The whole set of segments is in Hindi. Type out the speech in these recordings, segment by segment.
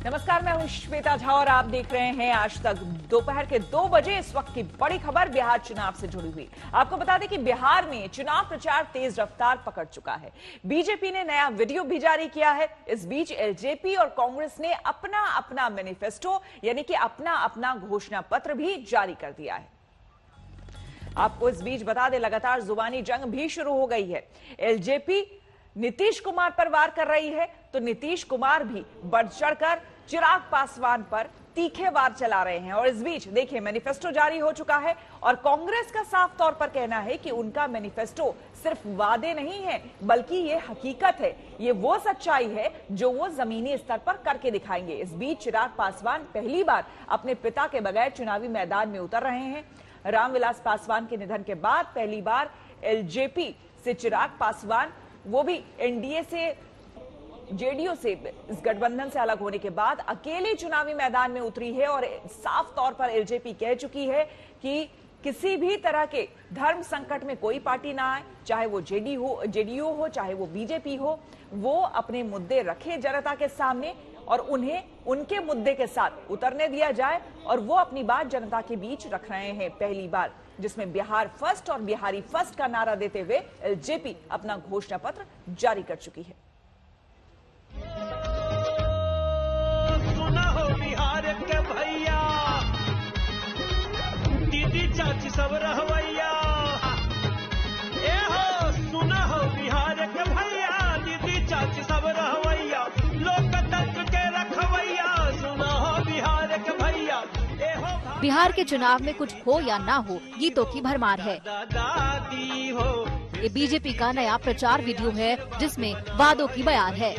नमस्कार, मैं हूं श्वेता झा और आप देख रहे हैं आज तक। दोपहर के 2 बजे इस वक्त की बड़ी खबर बिहार चुनाव से जुड़ी हुई। आपको बता दें कि बिहार में चुनाव प्रचार तेज रफ्तार पकड़ चुका है। बीजेपी ने नया वीडियो भी जारी किया है। इस बीच एलजेपी और कांग्रेस ने अपना अपना मैनिफेस्टो यानी कि अपना अपना घोषणा पत्र भी जारी कर दिया है। आपको इस बीच बता दें, लगातार जुबानी जंग भी शुरू हो गई है। एलजेपी नीतीश कुमार पर वार कर रही है तो नीतीश कुमार भी बढ़ चढ़कर चिराग पासवान पर तीखे वार चला रहे हैं। और इस बीच देखिए, मैनिफेस्टो जारी हो चुका है और कांग्रेस का साफ तौर पर कहना है कि उनका मैनिफेस्टो सिर्फ वादे नहीं है बल्कि ये हकीकत है, ये वो सच्चाई है जो वो जमीनी स्तर पर करके दिखाएंगे। इस बीच चिराग पासवान पहली बार अपने पिता के बगैर चुनावी मैदान में उतर रहे हैं। रामविलास पासवान के निधन के बाद पहली बार एलजेपी से चिराग पासवान, वो भी एनडीए से, जेडीयू से, इस गठबंधन से अलग होने के बाद अकेले चुनावी मैदान में उतरी है। और साफ तौर पर एलजेपी कह चुकी है कि किसी भी तरह के धर्म संकट में कोई पार्टी ना आए, चाहे वो जेडीयू हो चाहे वो बीजेपी हो, वो अपने मुद्दे रखे जनता के सामने और उन्हें उनके मुद्दे के साथ उतरने दिया जाए। और वो अपनी बात जनता के बीच रख रहे हैं पहली बार, जिसमें बिहार फर्स्ट और बिहारी फर्स्ट का नारा देते हुए एलजेपी अपना घोषणा पत्र जारी कर चुकी है। सुना हो बिहार के भैया, दीदी चाची सब रहवैया। ए हो सुना हो बिहार के भैया, दीदी चाची सब रहवैया। लोकतंत्र के रखवैया, सुना हो बिहार के भैया। ए हो बिहार के चुनाव में कुछ हो या ना हो, गीतों की भरमार है। दादी हो, ये बीजेपी का नया प्रचार वीडियो है जिसमें वादों की बयार है।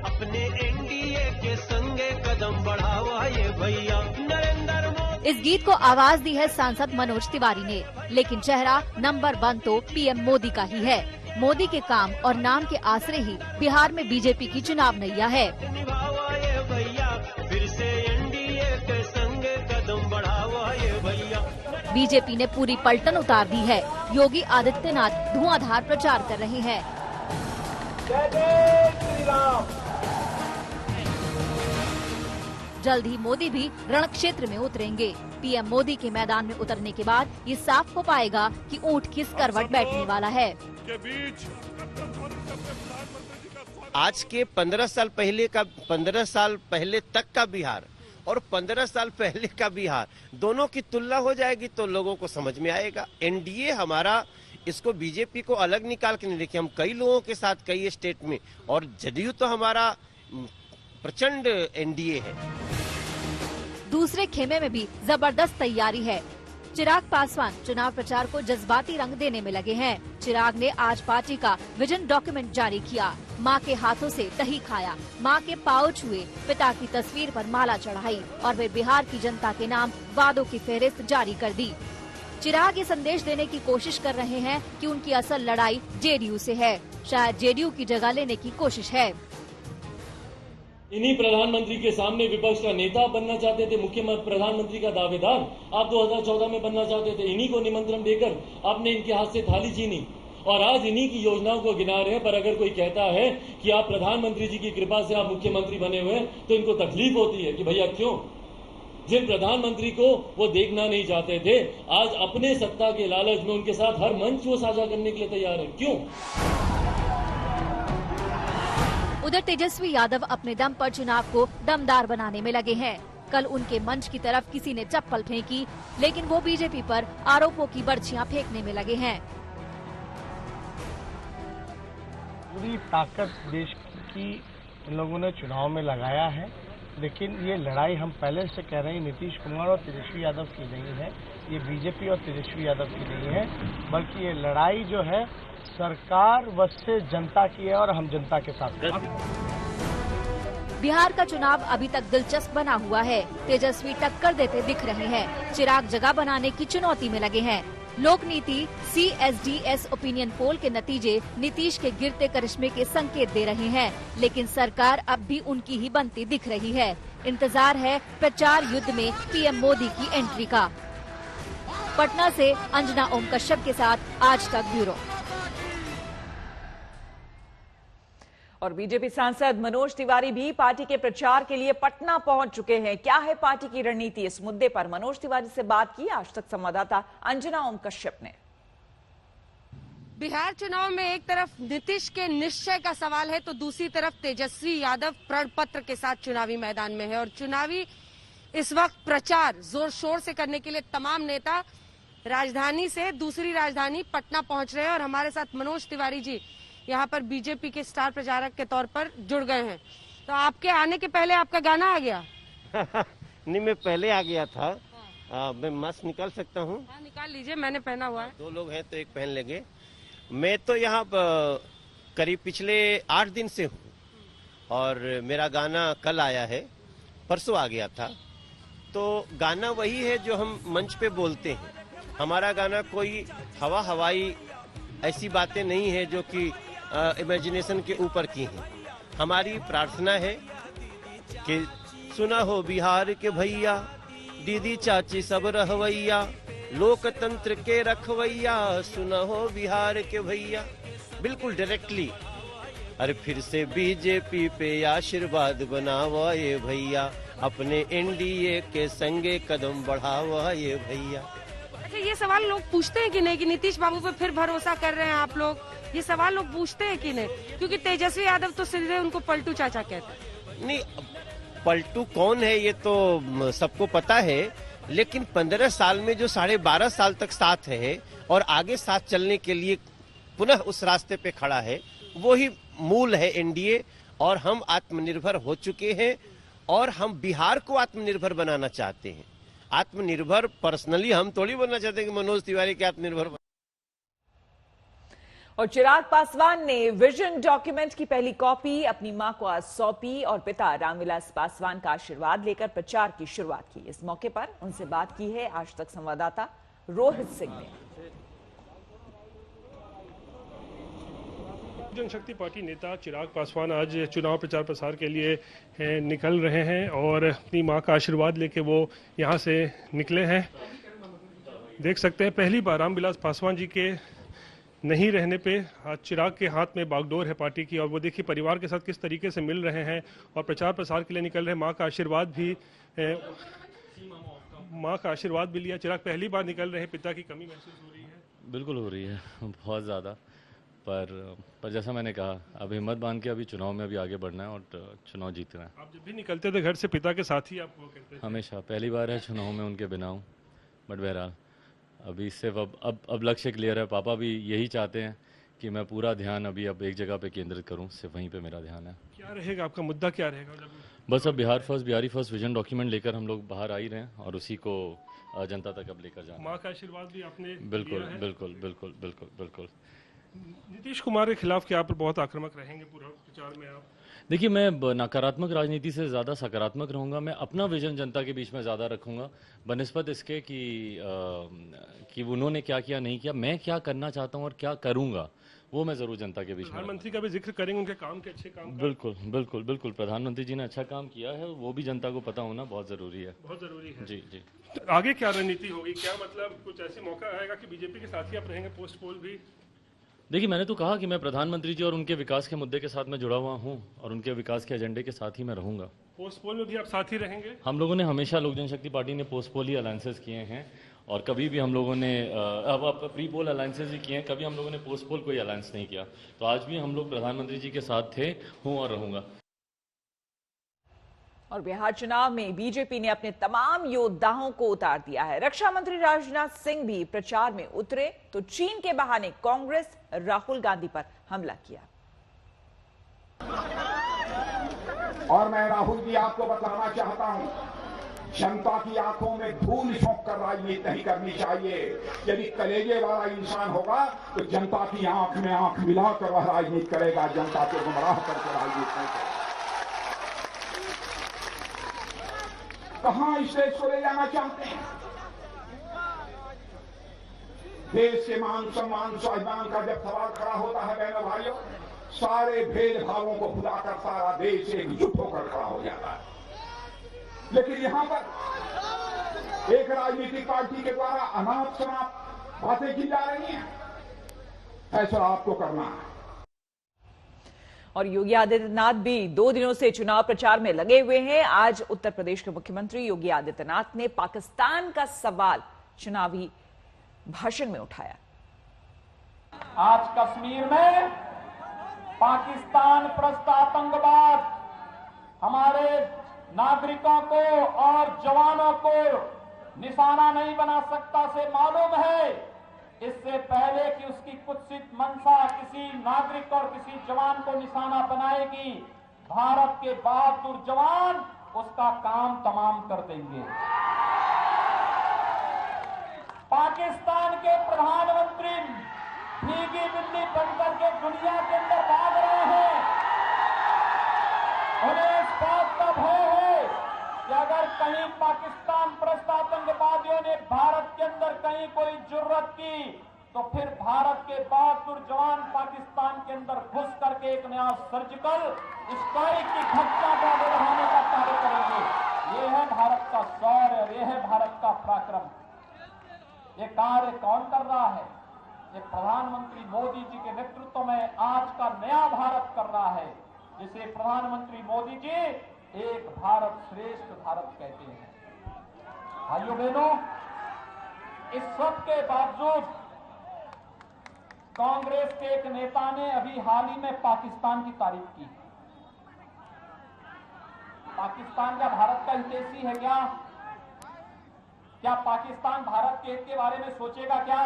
अपने एनडीए के संगे कदम बढ़ावा ये भैया। नरेंद्र मोदी। इस गीत को आवाज दी है सांसद मनोज तिवारी ने, लेकिन चेहरा नंबर 1 तो पीएम मोदी का ही है। मोदी के काम और नाम के आसरे ही बिहार में बीजेपी की चुनाव नैया है। निभावा ये भैया, फिर से एनडीए के संगे कदम बढ़ावा ये भैया। बीजेपी ने पूरी पलटन उतार दी है। योगी आदित्यनाथ धुआंधार प्रचार कर रहे हैं। जय जय श्री राम। जल्द ही मोदी भी रण क्षेत्र में उतरेंगे। पीएम मोदी के मैदान में उतरने के बाद ये साफ हो पाएगा कि ऊंट किस करवट बैठने वाला है। आज के 15 साल पहले तक का बिहार और 15 साल पहले का बिहार, दोनों की तुलना हो जाएगी तो लोगों को समझ में आएगा। एनडीए हमारा, इसको बीजेपी को अलग निकाल के नहीं देखिए, हम कई लोगों के साथ कई स्टेट में, और जदयू तो हमारा प्रचंड एनडीए है। दूसरे खेमे में भी जबरदस्त तैयारी है। चिराग पासवान चुनाव प्रचार को जज्बाती रंग देने में लगे हैं। चिराग ने आज पार्टी का विजन डॉक्यूमेंट जारी किया। मां के हाथों से दही खाया, मां के पाँव छुए, पिता की तस्वीर पर माला चढ़ाई और वे बिहार की जनता के नाम वादों की फेहरिस्त जारी कर दी। चिराग ये संदेश देने की कोशिश कर रहे हैं कि उनकी असल लड़ाई जेडीयू से है। शायद जेडीयू की जगह लेने की कोशिश है। इन्हीं प्रधानमंत्री के सामने विपक्ष का नेता बनना चाहते थे, मुख्यमंत्री प्रधानमंत्री का दावेदार आप 2014 में बनना चाहते थे। इन्हीं को निमंत्रण देकर आपने इनके हाथ से थाली छीनी और आज इन्हीं की योजनाओं को गिना रहे हैं। पर अगर कोई कहता है कि आप प्रधानमंत्री जी की कृपा से आप मुख्यमंत्री बने हुए हैं तो इनको तकलीफ होती है कि भैया क्यों? जिन प्रधानमंत्री को वो देखना नहीं चाहते थे, आज अपने सत्ता के लालच में उनके साथ हर मंच वो साझा करने के लिए तैयार है। क्यों? उधर तेजस्वी यादव अपने दम पर चुनाव को दमदार बनाने में लगे हैं। कल उनके मंच की तरफ किसी ने चप्पल फेंकी, लेकिन वो बीजेपी पर आरोपों की बर्छियां फेंकने में लगे हैं। पूरी ताकत देश की इन लोगों ने चुनाव में लगाया है, लेकिन ये लड़ाई हम पहले से कह रहे हैं नीतीश कुमार और तेजस्वी यादव की नहीं है, ये बीजेपी और तेजस्वी यादव की नहीं है, बल्कि ये लड़ाई जो है सरकार वस्ते जनता की है और हम जनता के साथ हैं। बिहार का चुनाव अभी तक दिलचस्प बना हुआ है। तेजस्वी टक्कर देते दिख रहे हैं। चिराग जगह बनाने की चुनौती में लगे हैं। लोक नीति CSDS ओपिनियन पोल के नतीजे नीतीश के गिरते करिश्मे के संकेत दे रहे हैं, लेकिन सरकार अब भी उनकी ही बनती दिख रही है। इंतजार है प्रचार युद्ध में पीएम मोदी की एंट्री का। पटना से अंजना ओम कश्यप के साथ आज तक ब्यूरो। और बीजेपी सांसद मनोज तिवारी भी पार्टी के प्रचार के लिए पटना पहुंच चुके हैं। क्या है पार्टी की रणनीति, इस मुद्दे पर मनोज तिवारी से बात की आज तक संवाददाता अंजना ओम कश्यप ने। बिहार चुनाव में एक तरफ नीतीश के निश्चय का सवाल है तो दूसरी तरफ तेजस्वी यादव प्रण पत्र के साथ चुनावी मैदान में है और चुनावी इस वक्त प्रचार जोर शोर से करने के लिए तमाम नेता राजधानी से दूसरी राजधानी पटना पहुंच रहे हैं और हमारे साथ मनोज तिवारी जी यहाँ पर बीजेपी के स्टार प्रचारक के तौर पर जुड़ गए हैं। तो आपके आने के पहले आपका गाना आ गया? नहीं, मैं पहले आ गया था। मैं मास्क निकाल सकता हूँ? हाँ, निकाल लीजिए, मैंने पहना हुआ है। 2 लोग हैं तो एक पहन लेंगे। मैं तो यहाँ करीब पिछले 8 दिन से हूँ और मेरा गाना कल आया है, परसों आ गया था। तो गाना वही है जो हम मंच पे बोलते हैं। हमारा गाना कोई हवाई ऐसी बातें नहीं है जो कि इमेजिनेशन के ऊपर की हैं। हमारी प्रार्थना है कि सुना हो बिहार के भैया, दीदी चाची सब रहवैया, लोकतंत्र के रखवैया, सुना हो बिहार के भैया। बिल्कुल डायरेक्टली। अरे फिर से बीजेपी पे आशीर्वाद बनावा ये भैया, अपने एनडीए के संगे कदम बढ़ावा ये भैया। अच्छा, ये सवाल लोग पूछते हैं कि नहीं कि नीतीश बाबू पे फिर भरोसा कर रहे हैं आप लोग? ये सवाल लोग पूछते हैं कि नहीं? क्योंकि तेजस्वी यादव तो सीधे उनको पलटू चाचा कहते हैं। नहीं, पलटू कौन है ये तो सबको पता है, लेकिन 15 साल में जो 12.5 साल तक साथ है और आगे साथ चलने के लिए पुनः उस रास्ते पे खड़ा है, वो ही मूल है एनडीए। और हम आत्मनिर्भर हो चुके हैं और हम बिहार को आत्मनिर्भर बनाना चाहते हैं। आत्मनिर्भर पर्सनली हम थोड़ी बनना चाहते हैं कि मनोज तिवारी के आत्मनिर्भर। और चिराग पासवान ने विजन डॉक्यूमेंट की पहली कॉपी अपनी मां को आज सौंपी और पिता रामविलास पासवान का आशीर्वाद लेकर प्रचार की शुरुआत की। इस मौके पर उनसे बात की है आज तक संवाददाता रोहित सिंह ने। जनशक्ति पार्टी नेता चिराग पासवान आज चुनाव प्रचार प्रसार के लिए निकल रहे हैं और अपनी मां का आशीर्वाद लेके वो यहां से निकले हैं। देख सकते हैं पहली बार रामविलास पासवान जी के नहीं रहने पे आज चिराग के हाथ में बागडोर है पार्टी की और वो देखिए परिवार के साथ किस तरीके से मिल रहे हैं और प्रचार प्रसार के लिए निकल रहे हैं। मां का आशीर्वाद भी लिया। चिराग पहली बार निकल रहे हैं, पिता की कमी महसूस हो रही है? बिल्कुल हो रही है, बहुत ज़्यादा। पर जैसा मैंने कहा, अब हिम्मत बांध के अभी चुनाव में अभी आगे बढ़ना है और चुनाव जीतना है। आप जब भी निकलते थे घर से पिता के साथ ही आप वो करते थे? हमेशा। पहली बार है चुनाव में उनके बिना हूँ, बट बहरहाल अभी सिर्फ अब लक्ष्य क्लियर है। पापा भी यही चाहते हैं कि मैं पूरा ध्यान अब एक जगह पे केंद्रित करूं, सिर्फ वहीं पे मेरा ध्यान है। क्या रहेगा आपका मुद्दा, क्या रहेगा? बस अब Bihar first, Bihari first vision document लेकर हम लोग बाहर आ ही रहे हैं और उसी को जनता तक अब लेकर जाना। माँ का आशीर्वाद भी आपने बिल्कुल लिया है? बिल्कुल बिल्कुल बिल्कुल बिल्कुल। नीतीश कुमार के खिलाफ क्या आप बहुत आक्रामक रहेंगे पूरा प्रचार में? आप देखिए, मैं नकारात्मक राजनीति से ज़्यादा सकारात्मक रहूँगा। मैं अपना विजन जनता के बीच में ज़्यादा रखूँगा बनिस्बत इसके कि उन्होंने क्या किया नहीं किया। मैं क्या करना चाहता हूँ और क्या करूँगा वो मैं ज़रूर जनता के बीच में। प्रधानमंत्री का भी जिक्र करेंगे, उनके काम के अच्छे काम। बिल्कुल बिल्कुल बिल्कुल। प्रधानमंत्री जी ने अच्छा काम किया है, वो भी जनता को पता होना बहुत ज़रूरी है। बहुत ज़रूरी है। जी जी। तो आगे क्या रणनीति होगी? क्या मतलब कुछ ऐसे मौका आएगा कि बीजेपी के साथ ही आप रहेंगे पोस्ट पोल भी? देखिए, मैंने तो कहा कि मैं प्रधानमंत्री जी और उनके विकास के मुद्दे के साथ मैं जुड़ा हुआ हूं और उनके विकास के एजेंडे के साथ ही मैं रहूंगा। पोस्ट पोल में भी आप साथ ही रहेंगे? हम लोगों ने हमेशा लोक जनशक्ति पार्टी ने पोस्ट पोल ही अलायंसेस किए हैं और कभी भी हम लोगों ने अब प्री पोल अलायंसेस ही किए हैं, कभी हम लोगों ने पोस्ट पोल कोई अलायंस नहीं किया। तो आज भी हम लोग प्रधानमंत्री जी के साथ थे, हूँ और रहूंगा। और बिहार चुनाव में बीजेपी ने अपने तमाम योद्धाओं को उतार दिया है। रक्षा मंत्री राजनाथ सिंह भी प्रचार में उतरे तो चीन के बहाने कांग्रेस राहुल गांधी पर हमला किया। और मैं राहुल जी आपको बताना चाहता हूं, जनता की आंखों में धूल झोंक कर राजनीति नहीं करनी चाहिए। यदि कलेजे वाला इंसान होगा तो जनता की आंख में आंख मिलाकर वह राजनीति करेगा, जनता को गुमराह करके राजनीति नहीं करेगा। कहां इस देश को ले जाना चाहते हैं? देश के मान सम्मान स्वाभिमान का जब सवाल खड़ा होता है बहनों भाइयों, सारे भेदभावों को भुलाकर सारा देश एकजुट होकर खड़ा हो जाता है। लेकिन यहां पर एक राजनीतिक पार्टी के द्वारा अनाप शनाप बातें की जा रही हैं। फैसला आपको करना है। और योगी आदित्यनाथ भी 2 दिनों से चुनाव प्रचार में लगे हुए हैं। आज उत्तर प्रदेश के मुख्यमंत्री योगी आदित्यनाथ ने पाकिस्तान का सवाल चुनावी भाषण में उठाया। आज कश्मीर में पाकिस्तान प्रस्त आतंकवाद हमारे नागरिकों को और जवानों को निशाना नहीं बना सकता से मालूम है। इससे पहले कि उसकी कुत्सित मंशा किसी नागरिक और किसी जवान को निशाना बनाएगी, भारत के बहादुर जवान उसका काम तमाम कर देंगे। पाकिस्तान के प्रधानमंत्री भीगी बिल्ली बनकर के दुनिया के अंदर भाग रहे हैं। उन्हें इस बात का भय है कि अगर कहीं पाकिस्तान प्रस्त आतंकवादियों ने भारत के अंदर कहीं कोई जुर्रत की तो फिर भारत के बहादुर जवान पाकिस्तान के अंदर घुस करके एक नया सर्जिकल स्ट्राइक की घटना का बढ़ाने का कार्य करेंगे। ये है भारत का शौर्य, ये है भारत का पराक्रम। ये कार्य कौन कर रहा है? ये प्रधानमंत्री मोदी जी के नेतृत्व में आज का नया भारत कर रहा है, जिसे प्रधानमंत्री मोदी जी एक भारत श्रेष्ठ भारत कहते हैं। भाइयों बहनों, इस सब के बावजूद कांग्रेस के एक नेता ने अभी हाल ही में पाकिस्तान की तारीफ की। पाकिस्तान का भारत का हितैषी है क्या? क्या पाकिस्तान भारत के हित के बारे में सोचेगा क्या?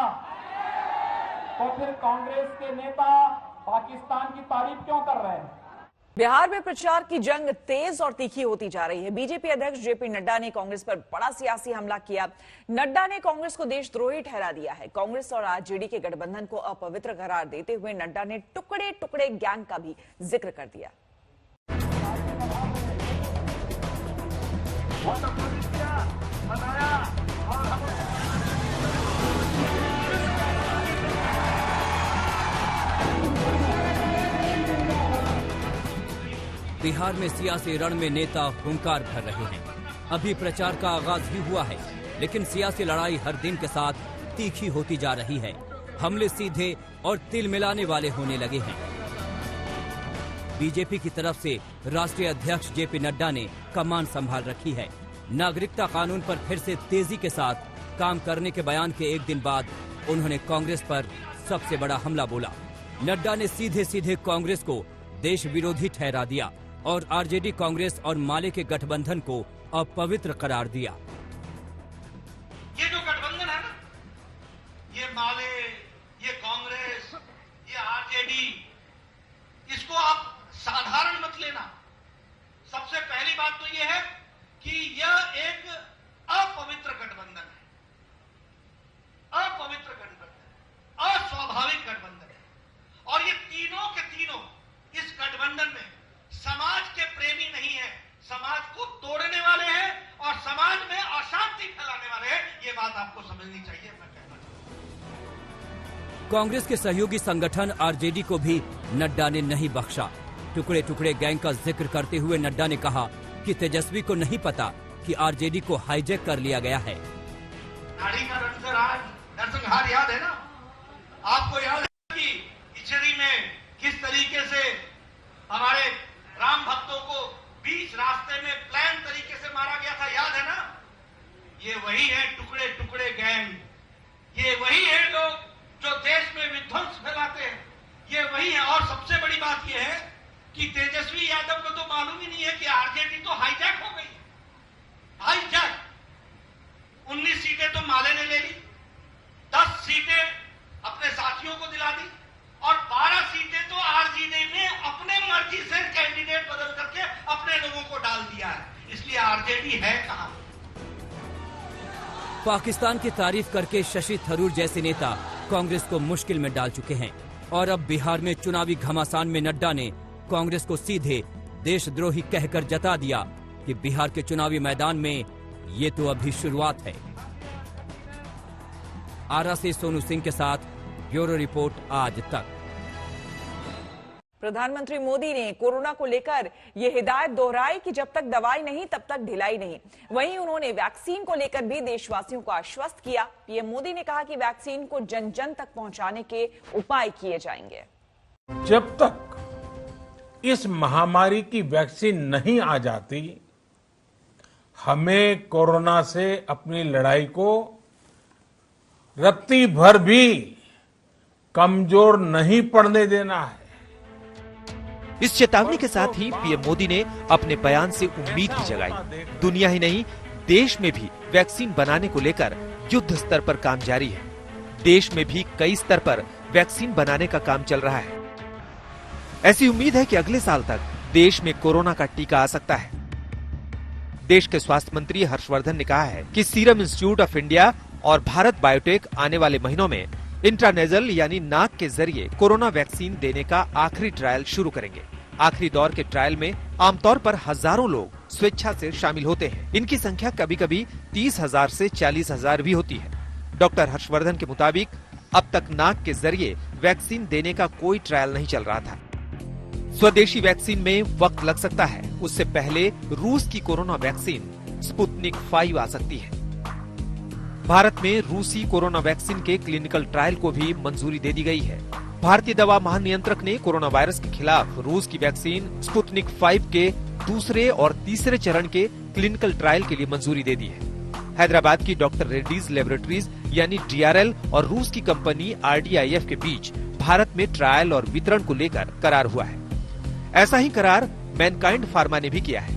तो फिर कांग्रेस के नेता पाकिस्तान की तारीफ क्यों कर रहे हैं? बिहार में प्रचार की जंग तेज और तीखी होती जा रही है। बीजेपी अध्यक्ष जेपी नड्डा ने कांग्रेस पर बड़ा सियासी हमला किया। नड्डा ने कांग्रेस को देशद्रोही ठहरा दिया है। कांग्रेस और आरजेडी के गठबंधन को अपवित्र करार देते हुए नड्डा ने टुकड़े टुकड़े गैंग का भी जिक्र कर दिया। बिहार में सियासी रण में नेता हुंकार भर रहे हैं। अभी प्रचार का आगाज ही हुआ है, लेकिन सियासी लड़ाई हर दिन के साथ तीखी होती जा रही है। हमले सीधे और तिल मिलाने वाले होने लगे हैं। बीजेपी की तरफ से राष्ट्रीय अध्यक्ष जेपी नड्डा ने कमान संभाल रखी है। नागरिकता कानून पर फिर से तेजी के साथ काम करने के बयान के एक दिन बाद उन्होंने कांग्रेस पर सबसे बड़ा हमला बोला। नड्डा ने सीधे सीधे कांग्रेस को देश विरोधी ठहरा दिया और आरजेडी कांग्रेस और माले के गठबंधन को अपवित्र करार दिया। ये जो गठबंधन है ना, ये माले, ये कांग्रेस, ये आरजेडी, इसको आप साधारण मत लेना। सबसे पहली बात तो ये है कि यह एक अपवित्र गठबंधन है, अपवित्र गठबंधन, अस्वाभाविक गठबंधन है। और ये तीनों के तीनों इस गठबंधन में समाज के प्रेमी नहीं है, समाज को तोड़ने वाले हैं और समाज में अशांति फैलाने वाले हैं। ये बात आपको समझनी चाहिए। मैं कहना चाहता हूं कांग्रेस के सहयोगी संगठन आरजेडी को भी नड्डा ने नहीं बख्शा। टुकड़े टुकड़े गैंग का जिक्र करते हुए नड्डा ने कहा कि तेजस्वी को नहीं पता कि आरजेडी को हाईजैक कर लिया गया है। नाड़ी का नरसंहार याद है ना? आपको याद है कि इचरी में किस तरीके से हमारे राम भक्तों को बीच रास्ते में प्लान तरीके से मारा गया था, याद है ना? ये वही है टुकड़े टुकड़े गैंग, ये वही है लोग जो देश में विध्वंस फैलाते हैं, ये वही है। और सबसे बड़ी बात ये है कि तेजस्वी यादव को तो मालूम ही नहीं है कि आरजेडी तो हाईजैक हो गई। हाईजैक 19 सीटें तो माले ने ले ली, 10 सीटें अपने साथियों को दिला दी और 12 सीटें तो आरजेडी ने अपने मर्जी से कैंडिडेट बदल करके अपने लोगों को डाल दिया है। इसलिए आरजेडी है कहां? पाकिस्तान की तारीफ करके शशि थरूर जैसे नेता कांग्रेस को मुश्किल में डाल चुके हैं और अब बिहार में चुनावी घमासान में नड्डा ने कांग्रेस को सीधे देशद्रोही कहकर जता दिया कि बिहार के चुनावी मैदान में ये तो अभी शुरुआत है। आरा से सोनू सिंह के साथ ब्यूरो रिपोर्ट आज तक। प्रधानमंत्री मोदी ने कोरोना को लेकर यह हिदायत दोहराई कि जब तक दवाई नहीं तब तक ढिलाई नहीं। वहीं उन्होंने वैक्सीन को लेकर भी देशवासियों को आश्वस्त किया। पीएम मोदी ने कहा कि वैक्सीन को जन जन तक पहुंचाने के उपाय किए जाएंगे। जब तक इस महामारी की वैक्सीन नहीं आ जाती, हमें कोरोना से अपनी लड़ाई को रत्ती भर भी कमजोर नहीं पड़ने देना है। इस चेतावनी के साथ ही पीएम मोदी ने अपने बयान से उम्मीद भी जगाई। दुनिया ही नहीं, देश में भी वैक्सीन बनाने को लेकर युद्ध स्तर पर काम जारी है। देश में भी कई स्तर पर वैक्सीन बनाने का काम चल रहा है। ऐसी उम्मीद है कि अगले साल तक देश में कोरोना का टीका आ सकता है। देश के स्वास्थ्य मंत्री हर्षवर्धन ने कहा है कि सीरम इंस्टीट्यूट ऑफ इंडिया और भारत बायोटेक आने वाले महीनों में इंट्रानेजल यानी नाक के जरिए कोरोना वैक्सीन देने का आखिरी ट्रायल शुरू करेंगे। आखिरी दौर के ट्रायल में आमतौर पर हजारों लोग स्वेच्छा से शामिल होते हैं। इनकी संख्या कभी कभी 30,000 से 40,000 भी होती है। डॉक्टर हर्षवर्धन के मुताबिक अब तक नाक के जरिए वैक्सीन देने का कोई ट्रायल नहीं चल रहा था। स्वदेशी वैक्सीन में वक्त लग सकता है। उससे पहले रूस की कोरोना वैक्सीन स्पुतनिक 5 आ सकती है। भारत में रूसी कोरोना वैक्सीन के क्लिनिकल ट्रायल को भी मंजूरी दे दी गई है। भारतीय दवा महानियंत्रक ने कोरोना वायरस के खिलाफ रूस की वैक्सीन स्पुतनिक 5 के दूसरे और तीसरे चरण के क्लिनिकल ट्रायल के लिए मंजूरी दे दी है। हैदराबाद की डॉक्टर रेड्डीज लेबोरेटरीज यानी DRL और रूस की कंपनी RDIF के बीच भारत में ट्रायल और वितरण को लेकर करार हुआ है। ऐसा ही करार मैनकाइंड फार्मा ने भी किया है।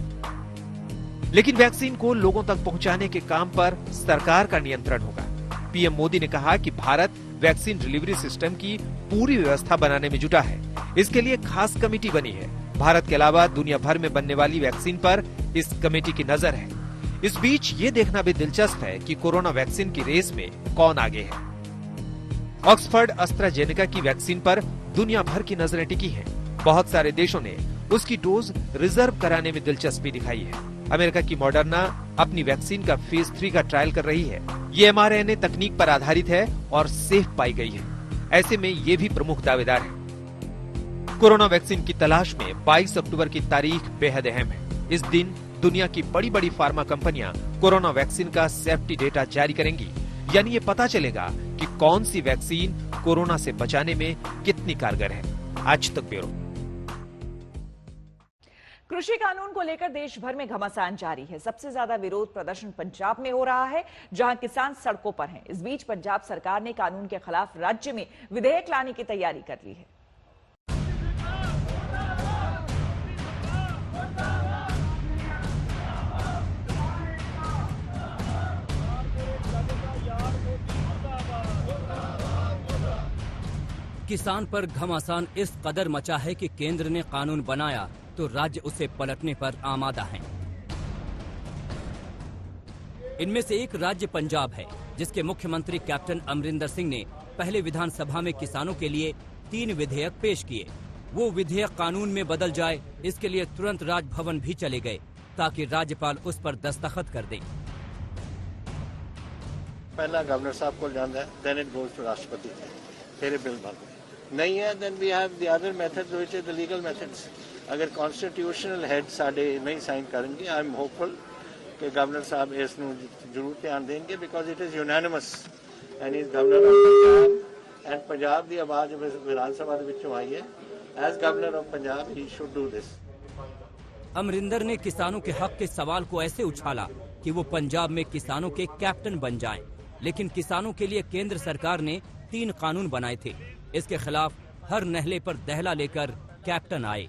लेकिन वैक्सीन को लोगों तक पहुंचाने के काम पर सरकार का नियंत्रण होगा। पीएम मोदी ने कहा कि भारत वैक्सीन डिलीवरी सिस्टम की पूरी व्यवस्था बनाने में जुटा है। इसके लिए खास कमेटी बनी है। भारत के अलावा दुनिया भर में बनने वाली वैक्सीन पर इस कमेटी की नजर है। इस बीच ये देखना भी दिलचस्प है कि कोरोना वैक्सीन की रेस में कौन आगे है। ऑक्सफर्ड एस्ट्राजेनेका की वैक्सीन पर दुनिया भर की नजरें टिकी हैं। बहुत सारे देशों ने उसकी डोज रिजर्व कराने में दिलचस्पी दिखाई है। अमेरिका की मॉडर्ना अपनी वैक्सीन का फेज 3 का ट्रायल कर रही है। ये mRNA तकनीक पर आधारित है और सेफ पाई गई है। ऐसे में ये भी प्रमुख दावेदार है। कोरोना वैक्सीन की तलाश में 22 अक्टूबर की तारीख बेहद अहम है। इस दिन दुनिया की बड़ी बड़ी फार्मा कंपनियां कोरोना वैक्सीन का सेफ्टी डेटा जारी करेंगी। यानी ये पता चलेगा कि कौन सी वैक्सीन कोरोना से बचाने में कितनी कारगर है। आज तक ब्यूरो। कृषि कानून को लेकर देश भर में घमासान जारी है। सबसे ज्यादा विरोध प्रदर्शन पंजाब में हो रहा है, जहां किसान सड़कों पर हैं। इस बीच पंजाब सरकार ने कानून के खिलाफ राज्य में विधेयक लाने की तैयारी कर ली है। किसान पर घमासान इस कदर मचा है कि केंद्र ने कानून बनाया तो राज्य उसे पलटने पर आमादा हैं। इनमें से एक राज्य पंजाब है, जिसके मुख्यमंत्री कैप्टन अमरिंदर सिंह ने पहले विधानसभा में किसानों के लिए 3 विधेयक पेश किए। वो विधेयक कानून में बदल जाए, इसके लिए तुरंत राजभवन भी चले गए ताकि राज्यपाल उस पर दस्तखत कर दें। पहला गवर्नर साहब को जाना है, देन इट गोज टू राष्ट्रपति, फिर बिल बन नहीं है, then we have the other methods which is the legal methods. अगर कॉन्स्टिट्यूशनल हेड साडे नहीं साइन करेंगे, आई एम होपफुल कि गवर्नर साहब इस ਨੂੰ ਜ਼ਰੂਰ ਧਿਆਨ ਦੇਣਗੇ, because it is unanimous and is governor of Punjab and Punjab ਦੀ ਆਵਾਜ਼ ਵਿਧਾਨ ਸਭਾ ਦੇ ਵਿੱਚੋਂ ਆਈ ਹੈ। As governor of Punjab he should do this. Amarinder ने किसानों के हक के सवाल को ऐसे उछाला कि वो पंजाब में किसानों के कैप्टन बन जाएं। लेकिन किसानों के लिए केंद्र सरकार ने 3 कानून बनाए थे। इसके खिलाफ हर नहले पर दहला लेकर कैप्टन आए।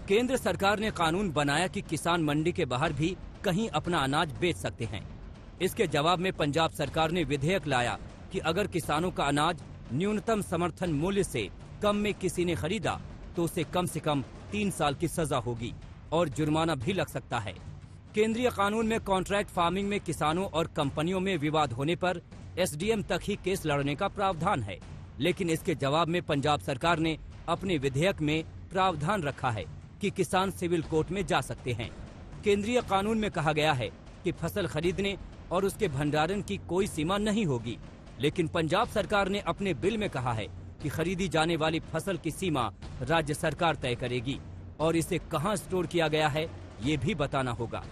केंद्र सरकार ने कानून बनाया कि किसान मंडी के बाहर भी कहीं अपना अनाज बेच सकते हैं। इसके जवाब में पंजाब सरकार ने विधेयक लाया कि अगर किसानों का अनाज न्यूनतम समर्थन मूल्य से कम में किसी ने खरीदा तो उसे कम से कम 3 साल की सजा होगी और जुर्माना भी लग सकता है। केंद्रीय कानून में कॉन्ट्रैक्ट फार्मिंग में किसानों और कंपनियों में विवाद होने पर SDM तक ही केस लड़ने का प्रावधान है। लेकिन इसके जवाब में पंजाब सरकार ने अपने विधेयक में प्रावधान रखा है कि किसान सिविल कोर्ट में जा सकते हैं। केंद्रीय कानून में कहा गया है कि फसल खरीदने और उसके भंडारण की कोई सीमा नहीं होगी। लेकिन पंजाब सरकार ने अपने बिल में कहा है कि खरीदी जाने वाली फसल की सीमा राज्य सरकार तय करेगी और इसे कहां स्टोर किया गया है ये भी बताना होगा।